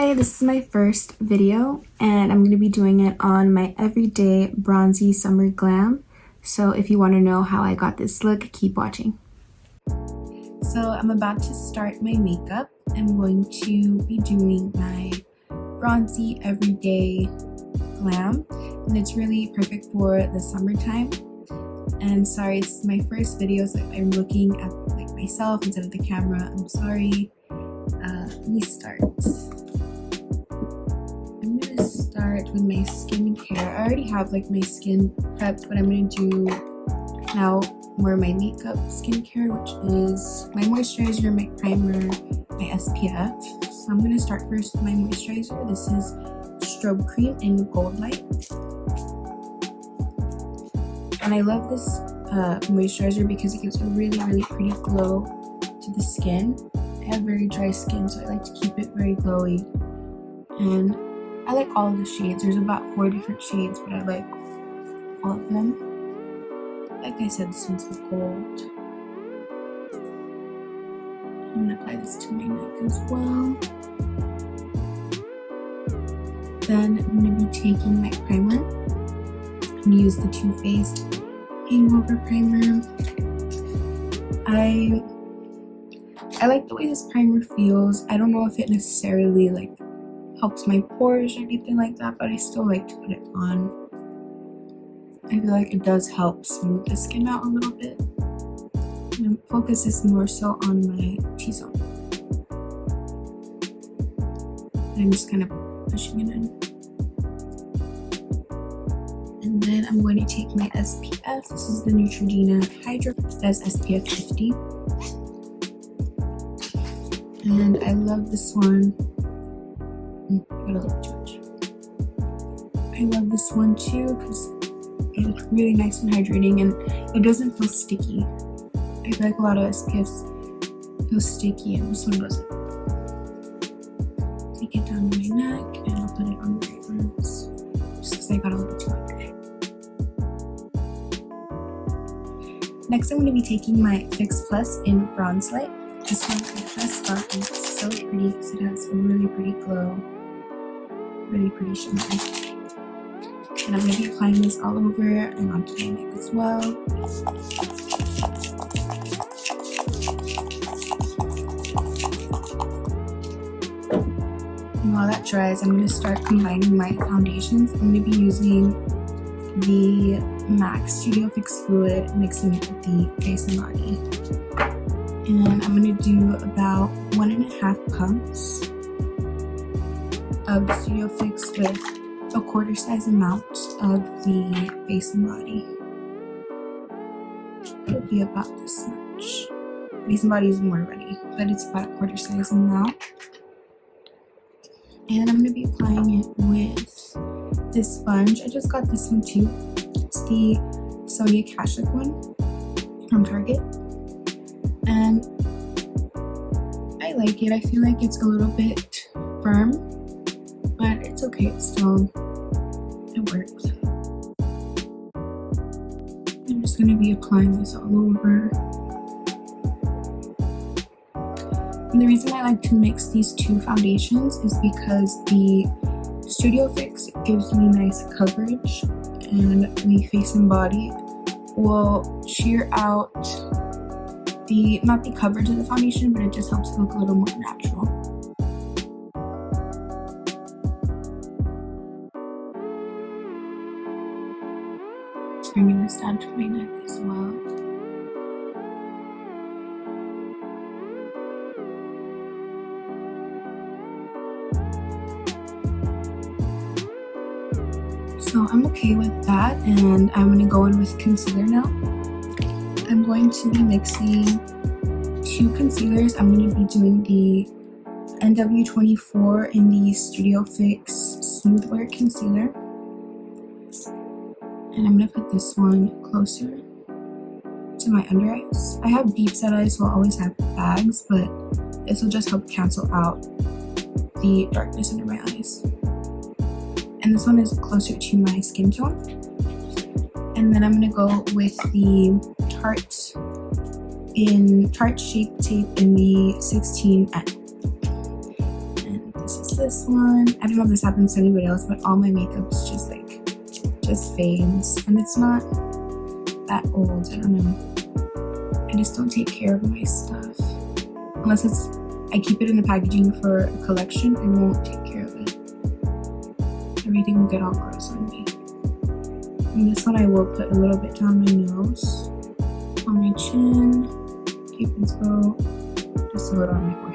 Hi, this is my first video and I'm going to be doing it on my everyday bronzy summer glam. So if you want to know how I got this look, keep watching. So I'm about to start my makeup. I'm going to be doing my bronzy everyday glam and it's really perfect for the summertime. And sorry, this is my first video, so if I'm looking at like myself instead of the camera, I'm sorry. Let me start. I'm gonna start with my skincare. I already have like my skin prepped, but I'm gonna do now more my makeup skincare, which is my moisturizer, my primer, my SPF. So I'm gonna start first with my moisturizer. This is Strobe cream in Goldlite. And I love this moisturizer because it gives a really pretty glow to the skin. I have very dry skin, so I like to keep it very glowy. And I like all of the shades. There's about 4 different shades, but I like all of them. Like I said, this one's with gold. I'm gonna apply this to my neck as well. Then I'm gonna be taking my primer and use the Too Faced Hangover primer. I like the way this primer feels. I don't know if it necessarily like helps my pores or anything like that, but I still like to put it on. I feel like it does help smooth the skin out a little bit. And focus is more so on my T-zone. I'm just kind of pushing it in. And then I'm going to take my SPF. This is the Neutrogena Hydroboost SPF 50. And I love this one. I got a little too much. I love this one too because it's really nice and hydrating and it doesn't feel sticky. I feel like a lot of SPFs feel sticky and this one doesn't. Take it down my neck and I'll put it on my arms just because I got a little too much. Next, I'm going to be taking my Fix Plus in Bronzelite. This one I just got and it's so pretty because it has a really pretty glow, really pretty shimmer. And I'm going to be applying this all over and onto my neck as well. And while that dries, I'm going to start combining my foundations. I'm going to be using the MAC Studio Fix Fluid, mixing it with the Face and Body. And I'm going to do about 1.5 pumps of Studio Fix with a 1/4 size amount of the Face and Body. It'll be about this much. Face and Body is more ready, but it's about a 1/4 size amount. And I'm going to be applying it with this sponge. I just got this one too. It's the Sonia Kashuk one from Target. And I like it. I feel like it's a little bit firm, but it's okay. It works. I'm just going to be applying this all over. And the reason I like to mix these two foundations is because the Studio Fix gives me nice coverage and the Face and Body will sheer out not the coverage of the foundation, but it just helps it look a little more natural. Just bringing this down to my neck as well. So I'm okay with that, and I'm going to go in with concealer now. I'm going to be mixing 2 concealers. I'm going to be doing the NW24 in the Studio Fix Smoothwear concealer. And I'm going to put this one closer to my under eyes. I have deep set eyes, so I'll always have bags, but this will just help cancel out the darkness under my eyes. And this one is closer to my skin tone. And then I'm going to go with the Tarte Shapetape in the 16N. And this is this one. I don't know if this happens to anybody else, but all my makeup's just fades, and it's not that old. I don't know. I just don't take care of my stuff unless I keep it in the packaging for a collection. I won't take care of it. Everything will get all gross on me. And this one I will put a little bit down my nose, on my chin, Cupid's bow, just a little on my forehead.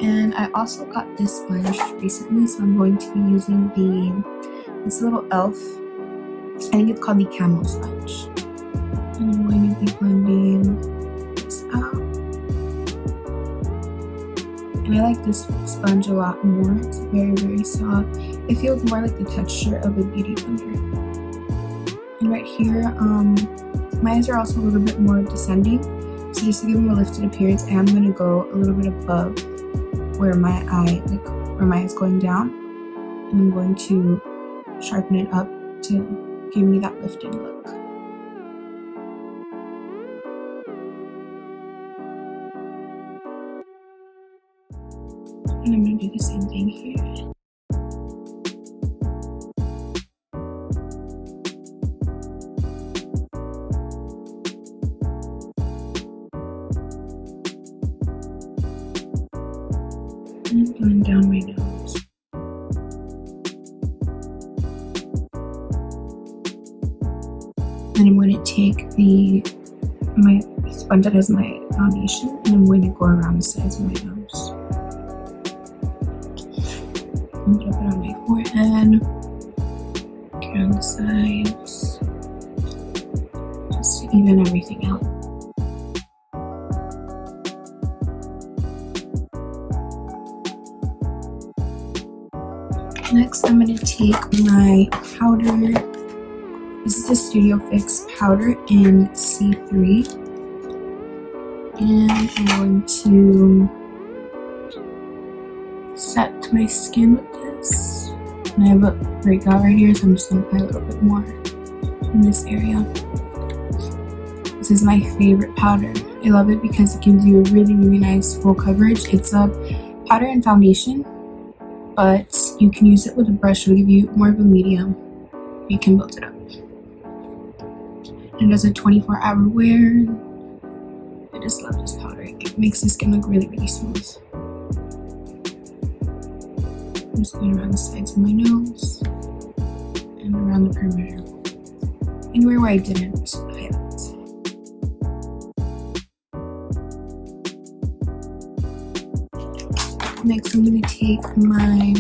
And I also got this sponge recently, so I'm going to be using this little e.l.f. I think it's called the Camo Sponge. And I'm going to be blending this out. And I like this sponge a lot more. It's very, very soft. It feels more like the texture of a beauty blender. And right here, my eyes are also a little bit more descending. So just to give them a lifted appearance, I am going to go a little bit above where my eye is going down, and I'm going to sharpen it up to give me that lifted look. And I'm going to do the same thing here. And going down my nose. Then I'm going to take my sponge that has my foundation, and I'm going to go around the sides of my nose. And put it on my forehead, around the sides, just to even everything out. Next, I'm going to take my powder. This is the Studio Fix powder in C3. And I'm going to set my skin with this. And I have a breakout right here, so I'm just going to apply a little bit more in this area. This is my favorite powder. I love it because it gives you a really, really nice full coverage. It's a powder and foundation, but you can use it with a brush to give you more of a medium. You can build it up. It does a 24-hour wear. I just love this powder. It makes the skin look really, really smooth. I'm just going around the sides of my nose and around the perimeter. Anywhere where I didn't highlight. Next, I'm going to take my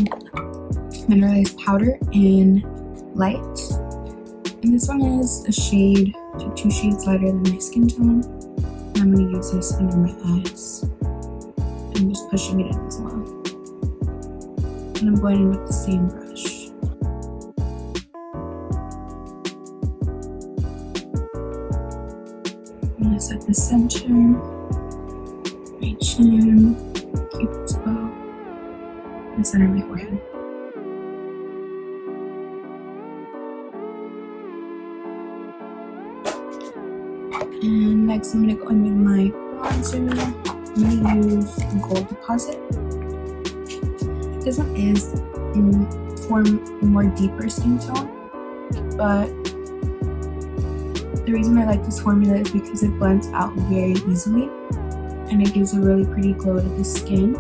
Mineralize powder in Light. And this one is a shade, 2 shades lighter than my skin tone. And I'm going to use this under my eyes. I'm just pushing it in as well. And I'm going in with the same brush. I'm going to set the center, my chin, Cupid's bow, and center of my forehead. And next, I'm going to go in with my bronzer. I'm going to use Gold Deposit. This one is for a more deeper skin tone, but the reason I like this formula is because it blends out very easily and it gives a really pretty glow to the skin.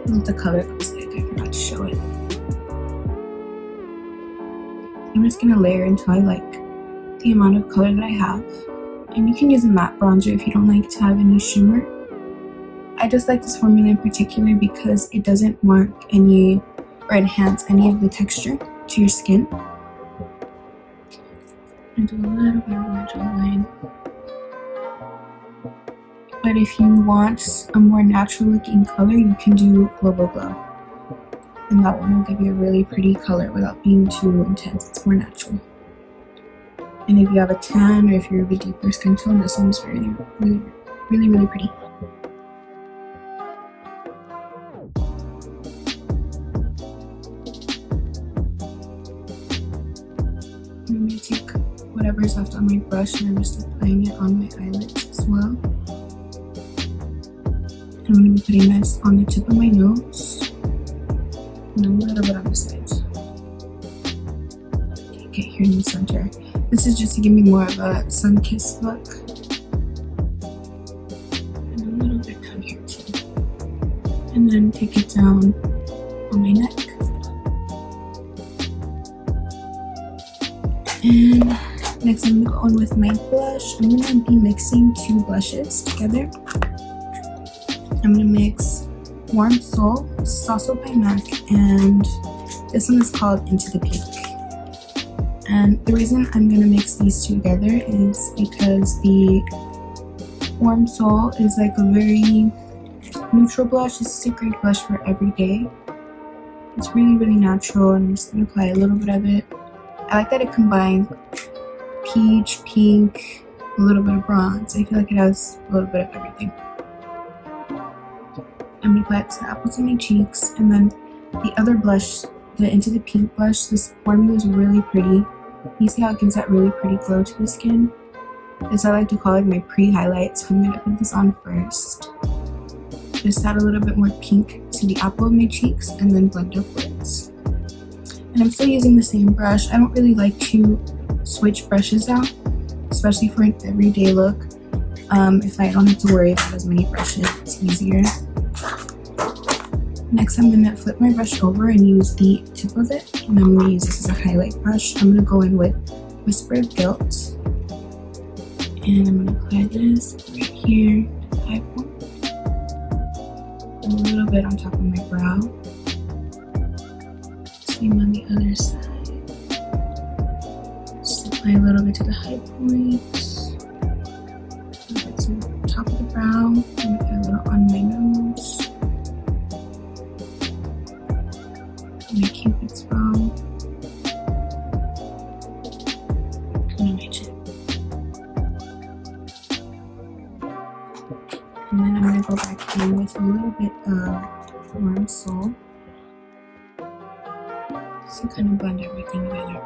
What the color looks like, I forgot to show it. I'm just going to layer until I like the amount of color that I have. And you can use a matte bronzer if you don't like to have any shimmer. I just like this formula in particular because it doesn't mark any or enhance any of the texture to your skin. And do a little bit of my jawline. But if you want a more natural looking color, you can do Global Glow. And that one will give you a really pretty color without being too intense. It's more natural. And if you have a tan or if you're of a deeper skin tone, this one's really, really, really, really pretty. I'm going to take whatever's left on my brush and I'm just applying it on my eyelids as well. I'm going to be putting this on the tip of my nose and a little bit on the sides. Okay, here in the center. This is just to give me more of a sun-kissed look. And a little bit down here too. And then take it down on my neck. And next I'm going to go on with my blush. I'm going to be mixing two blushes together. I'm going to mix Warm Soul, this is also by MAC, and this one is called Into the Pink. And the reason I'm going to mix these two together is because the Warm Soul is like a very neutral blush. This is a great blush for every day. It's really, really natural, and I'm just going to apply a little bit of it. I like that it combines peach, pink, a little bit of bronze. I feel like it has a little bit of everything. I'm going to apply it to the apples of my cheeks, and then the other blush, the Into the Pink blush, this formula is really pretty. You see how it gives that really pretty glow to the skin? This I like to call it my pre-highlight, so I'm going to put this on first. Just add a little bit more pink to the apple of my cheeks and then blend upwards. And I'm still using the same brush. I don't really like to switch brushes out, especially for an everyday look. If I don't have to worry about as many brushes, it's easier. Next, I'm going to flip my brush over and use the tip of it, and I'm going to use this as a highlight brush. I'm going to go in with Whisper of Gilt, and I'm going to apply this right here to the high point, and a little bit on top of my brow. Same on the other side. Just apply a little bit to the high point, a little bit to the top of the brow, and apply a little on my nose. My cupid's bow, and on my chin. And then I'm going to go back in with a little bit of Warm Soul, just to kind of blend everything together.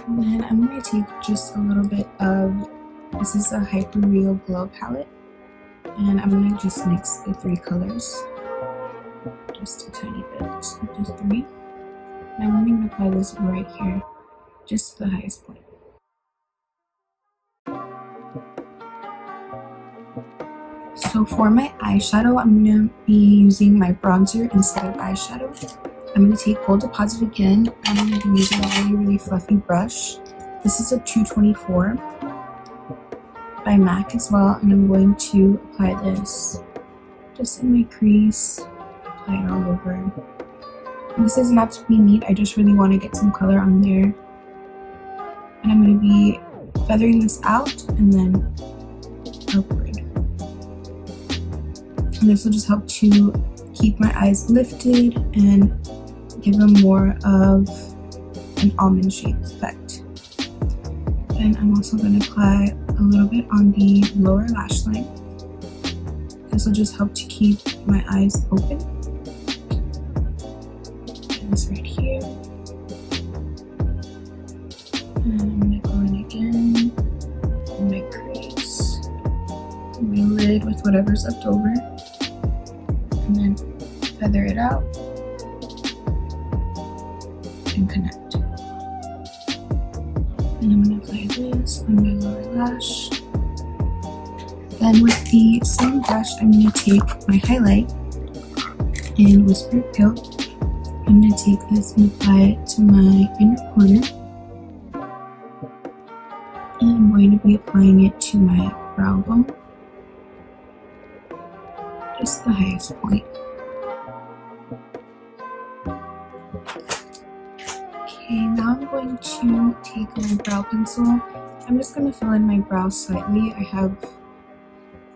And then I'm going to take just a little bit of, this is a Hyper Real Glow palette. And I'm going to just mix the three colors, just a tiny bit, just 3. And I'm only going to apply this right here, just to the highest point. So for my eyeshadow, I'm going to be using my bronzer instead of eyeshadow. I'm going to take Gold Deposit again. I'm going to be using a really, really fluffy brush. This is a 224. By MAC as well, and I'm going to apply this just in my crease, apply it all over. And this is not to be neat, I just really want to get some color on there. And I'm going to be feathering this out and then upward. And this will just help to keep my eyes lifted and give them more of an almond shape effect. And I'm also going to apply a little bit on the lower lash line. This will just help to keep my eyes open. And this right here. And I'm going to go in again in my crease, my lid with whatever's left over, and then feather it out and connect. And I'm going to apply this on my lower lash. Then with the same brush, I'm going to take my highlight in Whisper of Gilt. I'm going to take this and apply it to my inner corner. And I'm going to be applying it to my brow bone, just the highest point. Okay, now I'm going to take my brow pencil. I'm just going to fill in my brows slightly. I have,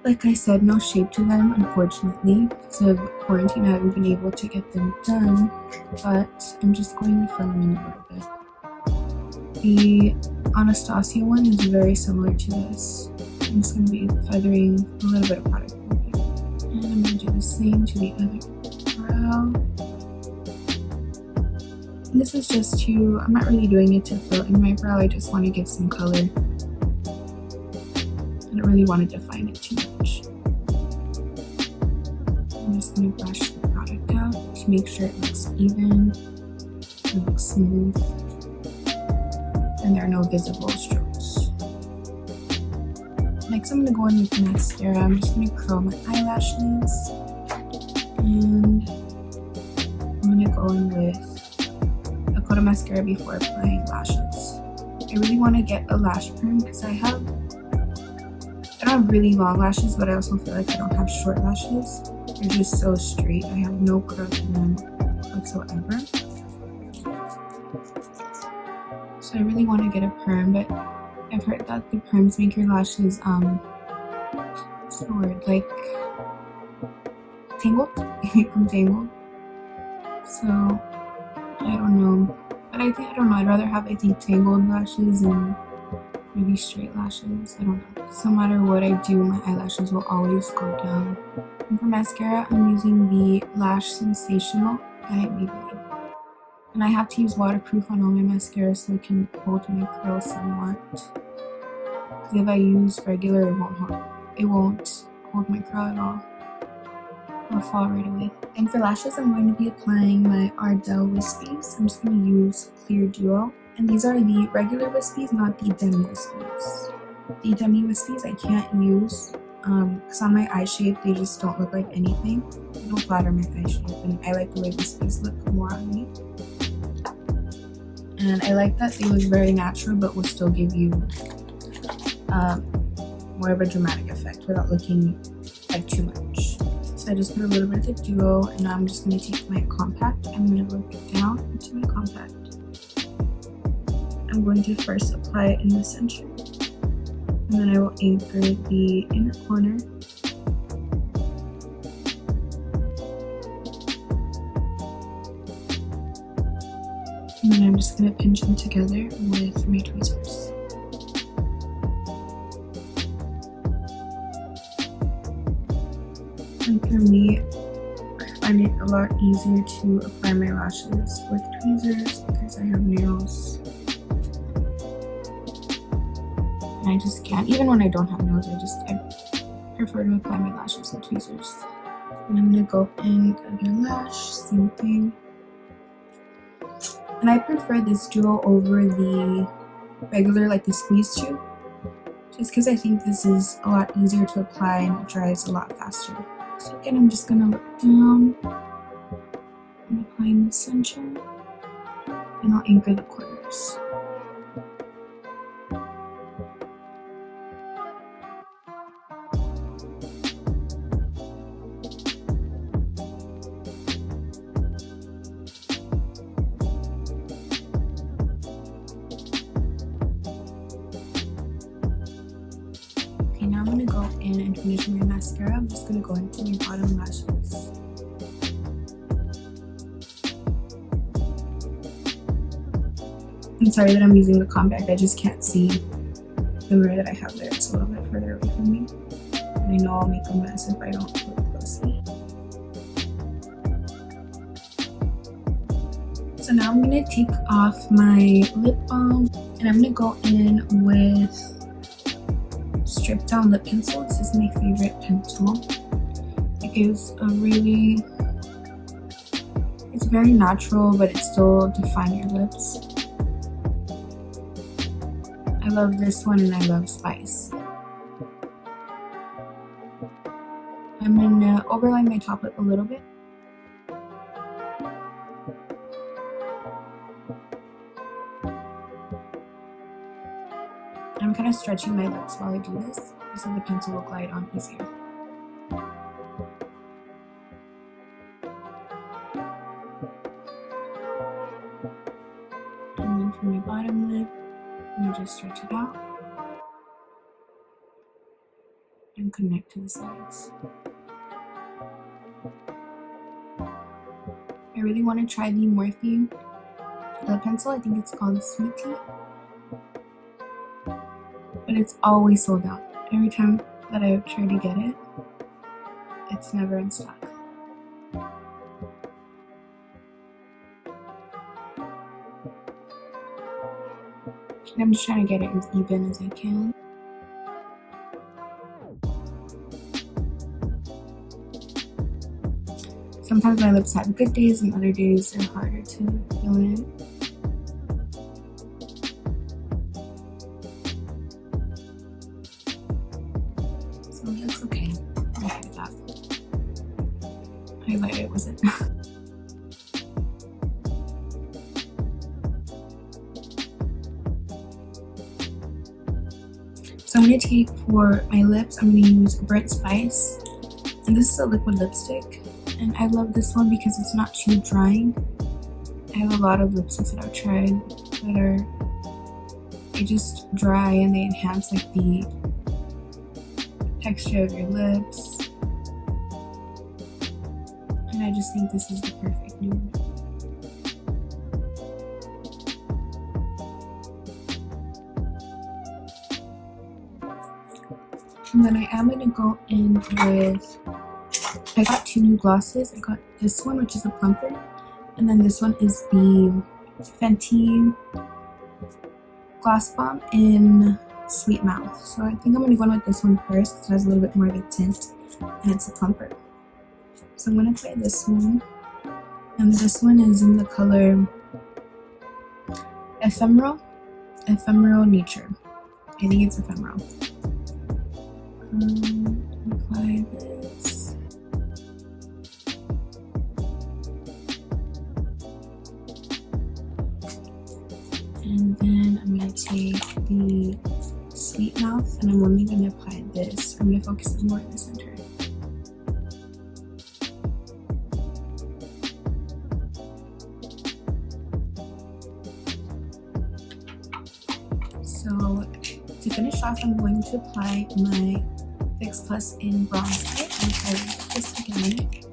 like I said, no shape to them, unfortunately. Because of quarantine, I haven't been able to get them done, but I'm just going to fill them in a little bit. The Anastasia one is very similar to this. I'm just going to be feathering a little bit of product over here. And I'm going to do the same to the other brow. And this is just to, I'm not really doing it to fill in my brow, I just want to give some color. don't really want to define it too much. I'm just going to brush the product out to make sure it looks even, it looks smooth, and there are no visible strokes. Next, I'm going to go in with mascara. I'm just going to curl my eyelashes, and I'm going to go in with a coat of mascara before applying lashes. I really want to get a lash perm because I don't have really long lashes, but I also feel like I don't have short lashes. They're just so straight. I have no curl in them whatsoever. So I really want to get a perm, but I've heard that the perms make your lashes, what's the word, like tangled? They make them tangled. So I don't know. But I don't know, I'd rather have, I think, tangled lashes than really straight lashes. I don't know. So no matter what I do, my eyelashes will always go down. And for mascara, I'm using the Lash Sensationl by Maybelline. And I have to use waterproof on all my mascara so it can hold my curls somewhat. Because if I use regular, it won't hold my curl at all. It'll fall right away. And for lashes, I'm going to be applying my Ardell Wispies. I'm just going to use Clear Duo. And these are the regular wispies, not the demi wispies. The demi wispies I can't use because on my eye shape, they just don't look like anything. They don't flatter my eye shape, and I like the way wispies look more on me. And I like that they look very natural, but will still give you more of a dramatic effect without looking like too much. So I just put a little bit of the duo, and now I'm just going to take my compact. I'm going to look down into my compact. I'm going to first apply it in the center, and then I will anchor the inner corner. And then I'm just going to pinch them together with my tweezers. And for me, I find it a lot easier to apply my lashes with tweezers because I have nails. And I just can't. Even when I don't have nails, I prefer to apply my lashes with tweezers. And I'm going to go in the other lash, same thing. And I prefer this duo over the regular, like the squeeze tube, just because I think this is a lot easier to apply and it dries a lot faster. So again, I'm just going to look down, I'm applying the center, and I'll anchor the corners. Okay, now I'm going to go in and finish my mascara. I'm just going to go into my bottom lashes. I'm sorry that I'm using the compact, I just can't see the mirror that I have there. It's a little bit further away from me. And I know I'll make a mess if I don't look closely. So now I'm going to take off my lip balm, and I'm going to go in with Stripdown Lip Pencil. This is my favorite pencil. It gives a really, it's very natural, but it still defines your lips. I love this one, and I love Spice. I'm gonna overline my top lip a little bit. I'm kind of stretching my lips while I do this, so the pencil will glide on easier. And then for my bottom lip, I'm going to just stretch it out and connect to the sides. I really want to try the Morphe lip pencil. I think it's called Sweet Tea. But it's always sold out. Every time that I try to get it, it's never in stock. I'm just trying to get it as even as I can. sometimes my lips have good days and other days they're harder to fill in. So that's okay. I'm okay with that. Highlighter wasn't. So I'm going to take, for my lips, I'm going to use Burnt Spice. And this is a liquid lipstick. And I love this one because it's not too drying. I have a lot of lipsticks that I've tried that they just dry and they enhance like the texture of your lips. And I just think this is the perfect nude. And then I am going to go in with, I got two new glosses. I got this one, which is a plumper, and then this one is the Fenty Glossbomb in Sweet Mouth. So I think I'm going to go in with this one first because it has a little bit more of a tint and it's a plumper. So I'm going to try this one, and this one is in the color Ephemeral Nature. I think it's Ephemeral. Apply this. And then I'm going to take the Sweet Mouth and I'm only going to apply this. I'm going to focus it more in the center. So to finish off, I'm going to apply my Fix Plus in Bronzelite, which I will just take a minute.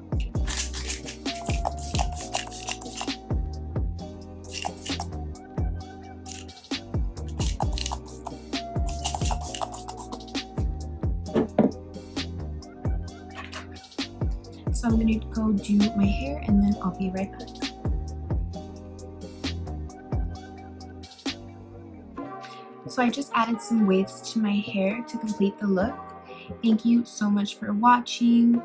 So I'm going to go do my hair and then I'll be right back. So I just added some waves to my hair to complete the look. Thank you so much for watching.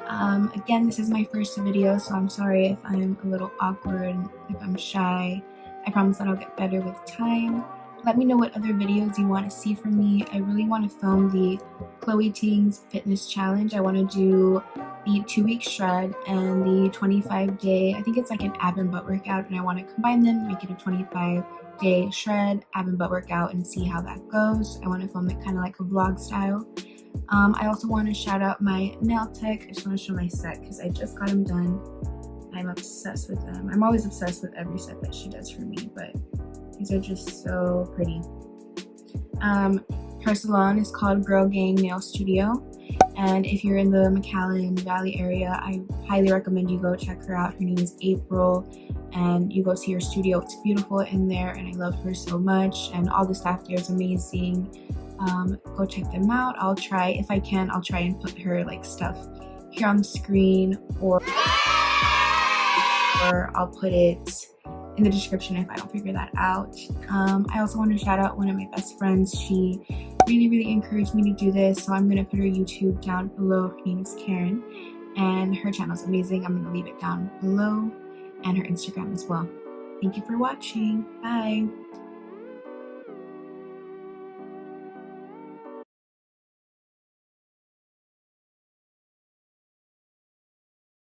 Again, this is my first video, so I'm sorry if I'm a little awkward, if I'm shy. I promise that I'll get better with time. Let me know what other videos you want to see from me. I really want to film the Chloe Ting's fitness challenge. I want to do the 2-week shred and the 25-day, I think it's like an ab and butt workout, and I want to combine them, make it a 25-day shred, ab and butt workout, and see how that goes. I want to film it kind of like a vlog style. I also want to shout out my nail tech. I just want to show my set because I just got them done. I'm obsessed with them. I'm always obsessed with every set that she does for me, but these are just so pretty. Her salon is called Girl Gang Nail Studio, and if you're in the McAllen Valley area, I highly recommend you go check her out. Her name is April, and you go see her studio. It's beautiful in there, and I love her so much, and all the staff there is amazing. Go check them out. I'll try, if I can, I'll try and put her like stuff here on the screen, or I'll put it in the description if I don't figure that out. I also want to shout out one of my best friends. She really encouraged me to do this, so I'm going to put her YouTube down below. Her name is Karen, and her channel is amazing. I'm going to leave it down below, and her Instagram as well. Thank you for watching. Bye.